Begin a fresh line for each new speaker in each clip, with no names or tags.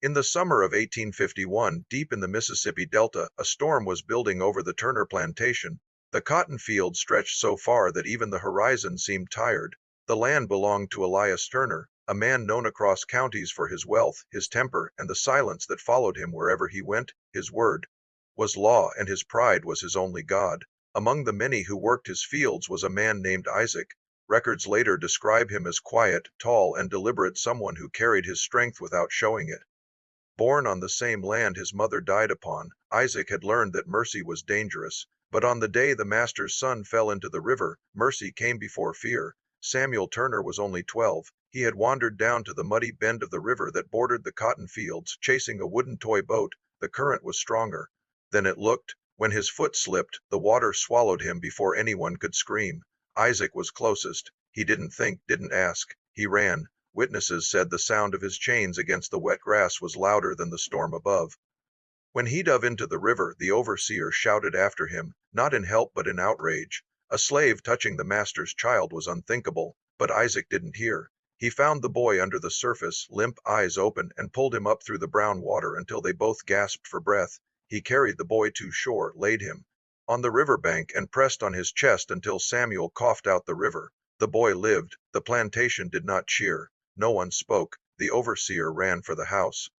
In the summer of 1851, deep in the Mississippi Delta, a storm was building over the Turner plantation. The cotton fields stretched so far that even the horizon seemed tired. The land belonged to Elias Turner, a man known across counties for his wealth, his temper, and the silence that followed him wherever he went. His word was law, and his pride was his only god. Among the many who worked his fields was a man named Isaac. Records later describe him as quiet, tall, and deliberate, someone who carried his strength without showing it. Born on the same land his mother died upon, Isaac had learned that mercy was dangerous. But on the day the master's son fell into the river, mercy came before fear. Samuel Turner was only 12. He had wandered down to the muddy bend of the river that bordered the cotton fields, chasing a wooden toy boat. The current was stronger than it looked. When his foot slipped, the water swallowed him before anyone could scream. Isaac was closest. He didn't think, didn't ask. He ran. Witnesses said the sound of his chains against the wet grass was louder than the storm above. When he dove into the river, the overseer shouted after him, not in help but in outrage. A slave touching the master's child was unthinkable, but Isaac didn't hear. He found the boy under the surface, limp, eyes open, and pulled him up through the brown water until they both gasped for breath. He carried the boy to shore, laid him on the riverbank, and pressed on his chest until Samuel coughed out the river. The boy lived. The plantation did not cheer. No one spoke. The overseer ran for the house.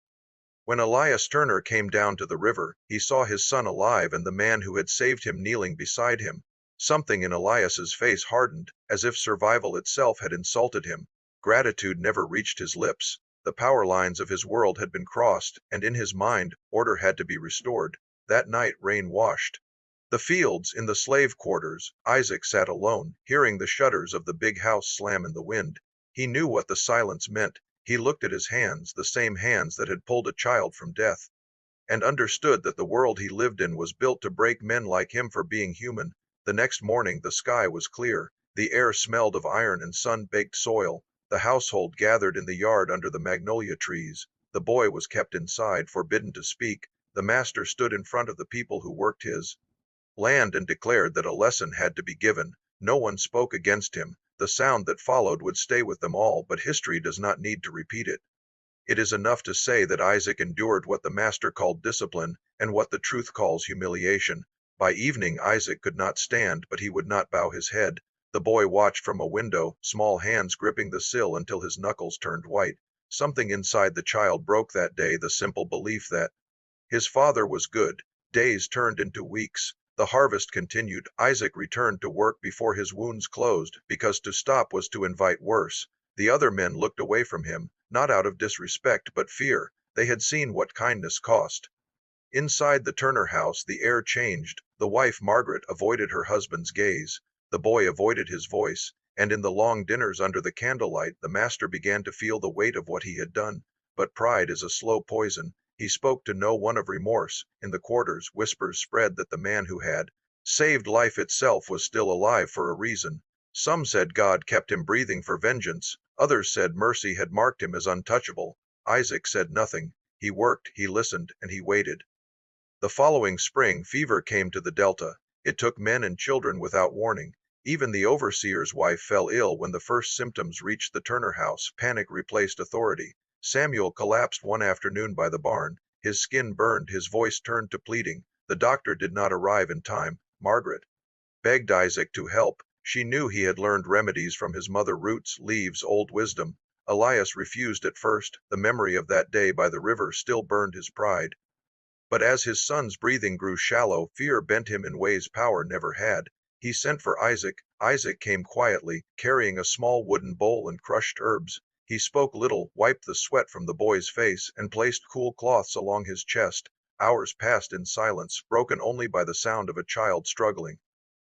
When Elias Turner came down to the river, he saw his son alive and the man who had saved him kneeling beside him. Something in Elias's face hardened, as if survival itself had insulted him. Gratitude never reached his lips. The power lines of his world had been crossed, and in his mind, order had to be restored. That night rain washed the fields. In the slave quarters, Isaac sat alone, hearing the shutters of the big house slam in the wind. He knew what the silence meant. He looked at his hands, the same hands that had pulled a child from death, and understood that the world he lived in was built to break men like him for being human. The next morning the sky was clear. The air smelled of iron and sun-baked soil. The household gathered in the yard under the magnolia trees. The boy was kept inside, forbidden to speak. The master stood in front of the people who worked his land and declared that a lesson had to be given. No one spoke against him. The sound that followed would stay with them all, but history does not need to repeat it. It is enough to say that Isaac endured what the master called discipline, and what the truth calls humiliation. By evening Isaac could not stand, but he would not bow his head. The boy watched from a window, small hands gripping the sill until his knuckles turned white. Something inside the child broke that day, the simple belief that his father was good. Days turned into weeks. The harvest continued. Isaac returned to work before his wounds closed, because to stop was to invite worse. The other men looked away from him, not out of disrespect but fear. They had seen what kindness cost. Inside the Turner house the air changed. The wife, Margaret, avoided her husband's gaze. The boy avoided his voice. And in the long dinners under the candlelight, the master began to feel the weight of what he had done. But pride is a slow poison. He spoke to no one of remorse. In the quarters, whispers spread that the man who had saved life itself was still alive for a reason. Some said God kept him breathing for vengeance. Others said mercy had marked him as untouchable. Isaac said nothing. He worked, he listened, and he waited. The following spring, fever came to the Delta. It took men and children without warning. Even the overseer's wife fell ill when the first symptoms reached the Turner house. Panic replaced authority. Samuel collapsed one afternoon by the barn. His skin burned, his voice turned to pleading. The doctor did not arrive in time. Margaret begged Isaac to help. She knew he had learned remedies from his mother, roots, leaves, old wisdom. Elias refused at first. The memory of that day by the river still burned his pride. But as his son's breathing grew shallow, fear bent him in ways power never had. He sent for Isaac. Isaac came quietly, carrying a small wooden bowl and crushed herbs. He spoke little, wiped the sweat from the boy's face, and placed cool cloths along his chest. Hours passed in silence, broken only by the sound of a child struggling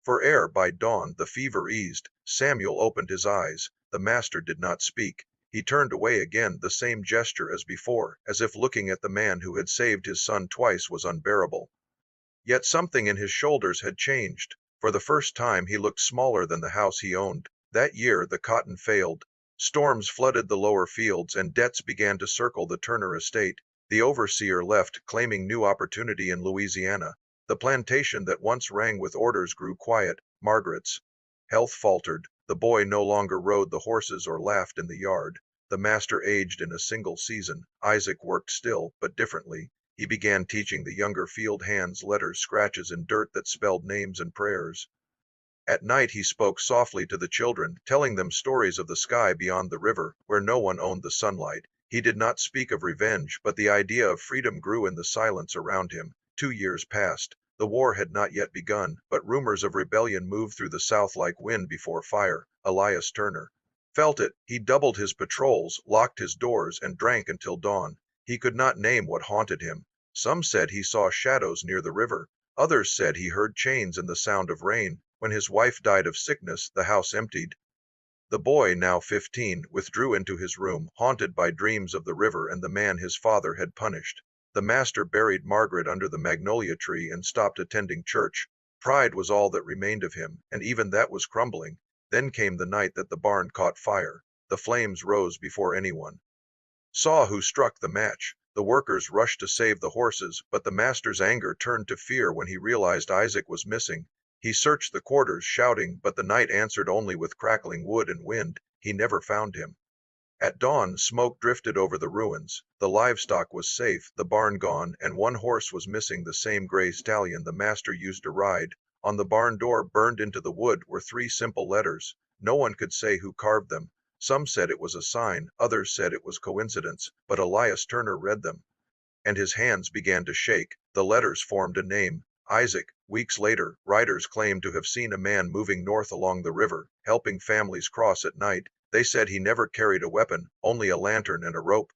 for air. By dawn, the fever eased. Samuel opened his eyes. The master did not speak. He turned away again, the same gesture as before, as if looking at the man who had saved his son twice was unbearable. Yet something in his shoulders had changed. For the first time he looked smaller than the house he owned. That year the cotton failed. Storms flooded the lower fields, and debts began to circle the Turner estate. The overseer left, claiming new opportunity in Louisiana. The plantation that once rang with orders grew quiet. Margaret's health faltered. The boy no longer rode the horses or laughed in the yard. The master aged in a single season. Isaac worked still, but differently. He began teaching the younger field hands letters, scratches in dirt that spelled names and prayers. At night he spoke softly to the children, telling them stories of the sky beyond the river, where no one owned the sunlight. He did not speak of revenge, but the idea of freedom grew in the silence around him. 2 years passed. The war had not yet begun, but rumors of rebellion moved through the South like wind before fire. Elias Turner felt it. He doubled his patrols, locked his doors, and drank until dawn. He could not name what haunted him. Some said he saw shadows near the river. Others said he heard chains and the sound of rain. When his wife died of sickness, the house emptied. The boy, now 15, withdrew into his room, haunted by dreams of the river and the man his father had punished. The master buried Margaret under the magnolia tree and stopped attending church. Pride was all that remained of him, and even that was crumbling. Then came the night that the barn caught fire. The flames rose before anyone saw who struck the match. The workers rushed to save the horses, but the master's anger turned to fear when he realized Isaac was missing. He searched the quarters, shouting, but the night answered only with crackling wood and wind. He never found him. At dawn, smoke drifted over the ruins. The livestock was safe, the barn gone, and one horse was missing, the same gray stallion the master used to ride. On the barn door, burned into the wood, were 3 simple letters. No one could say who carved them. Some said it was a sign, others said it was coincidence, but Elias Turner read them, and his hands began to shake. The letters formed a name, Isaac. Weeks later, writers claimed to have seen a man moving north along the river, helping families cross at night. They said he never carried a weapon, only a lantern and a rope.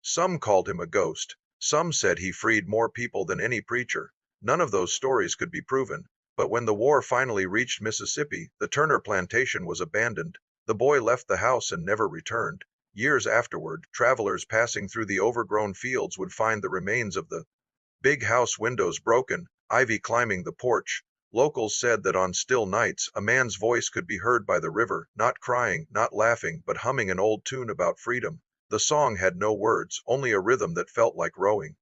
Some called him a ghost. Some said he freed more people than any preacher. None of those stories could be proven. But when the war finally reached Mississippi, the Turner plantation was abandoned. The boy left the house and never returned. Years afterward, travelers passing through the overgrown fields would find the remains of the big house, windows broken, ivy climbing the porch. Locals said that on still nights, a man's voice could be heard by the river, not crying, not laughing, but humming an old tune about freedom. The song had no words, only a rhythm that felt like rowing.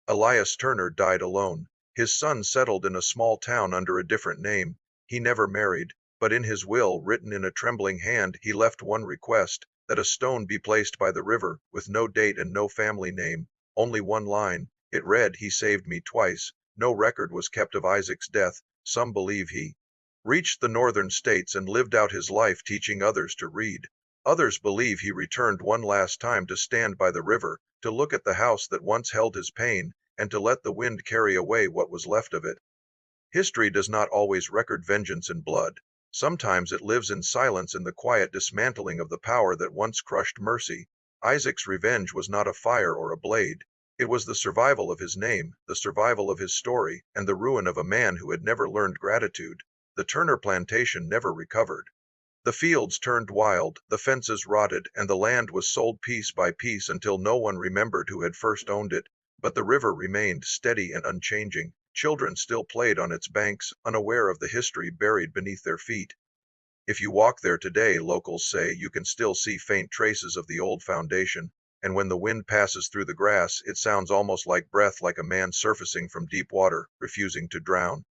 Elias Turner died alone. His son settled in a small town under a different name. He never married, but in his will, written in a trembling hand, he left one request, that a stone be placed by the river, with no date and no family name. Only one line. It read, "He saved me twice." No record was kept of Isaac's death. Some believe he reached the northern states and lived out his life teaching others to read. Others believe he returned one last time to stand by the river, to look at the house that once held his pain, and to let the wind carry away what was left of it. History does not always record vengeance in blood. Sometimes it lives in silence, in the quiet dismantling of the power that once crushed mercy. Isaac's revenge was not a fire or a blade. It was the survival of his name, the survival of his story, and the ruin of a man who had never learned gratitude. The Turner plantation never recovered. The fields turned wild, the fences rotted, and the land was sold piece by piece until no one remembered who had first owned it. But the river remained steady and unchanging. Children still played on its banks, unaware of the history buried beneath their feet. If you walk there today, locals say, you can still see faint traces of the old foundation, and when the wind passes through the grass, it sounds almost like breath, like a man surfacing from deep water, refusing to drown.